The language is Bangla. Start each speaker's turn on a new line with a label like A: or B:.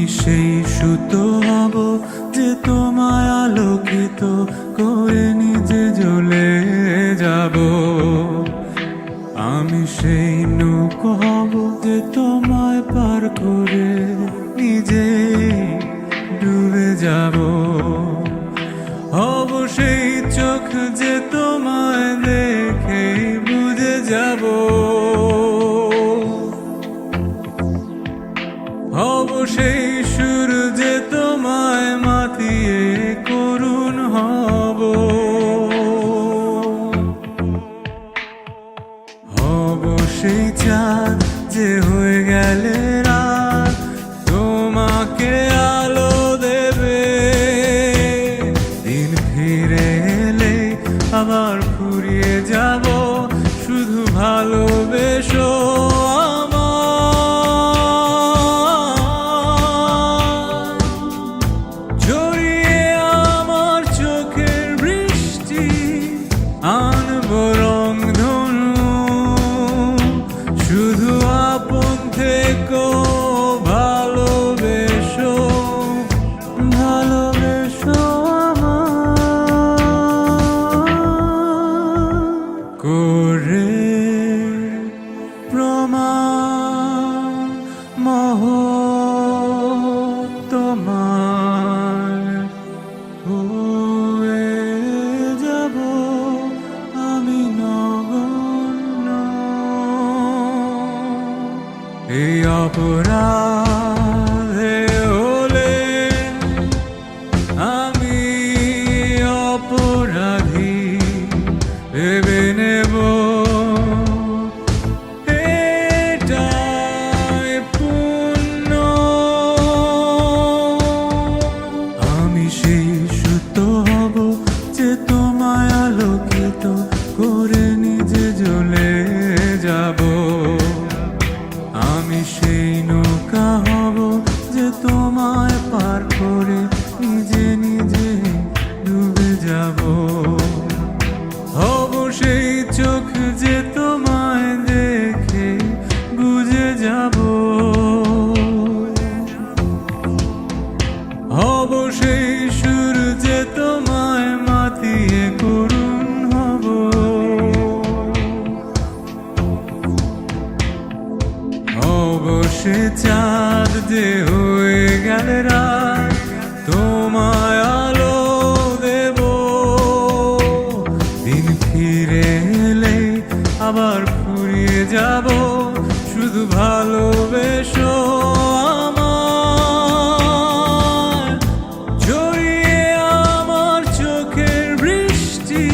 A: আমি সেই সুতো হব যে তোমায় আলোকিত করে নিজে জ্বলে যাব। আমি সেই নৌকো হব যে তোমায় পার করে নিজে ডুবে যাব। হব সেই চোখ যে তোমায় দেখে বুঝে যাব। হব সেই সুর যে তোমায় মাতিয়ে করুণ হব। হব সেই চাঁদ যে হয়ে গেলে রাত তোমাকে আলো দেবে। দিন ফিরে এলে আবার ফুরিয়ে যাব, শুধু ভালোবেসো শুধু আপন থেকো, ভালোবেসো ভালোবেসো করে প্রমাণ মহ তোমার হয়ে যাব আমি নগণ্য। এই অপরাধে হলে আমি অপরাধী ভেবে নেব, এটাই পুণ্য। আমি সেই সুতো হব যে তোমায় আলোকিত করে নিজে জ্বলে যাব। আমি সেই নৌকা হব যে তোমায় পার করে নিজে নিজে ডুবে যাব। হব সেই চোখ যে তোমায় দেখে বুঝে যাব। হব সেই সুর যে তোমায় মাতিয়ে করুণ হব। সে চাঁদ যে হয়ে গেলে রাত তোমায় আলো দেব। দিন ফিরে এলে আবার ফুরিয়ে যাব, শুধু ভালোবেসো আমায়। জড়িয়ে আমার চোখের বৃষ্টি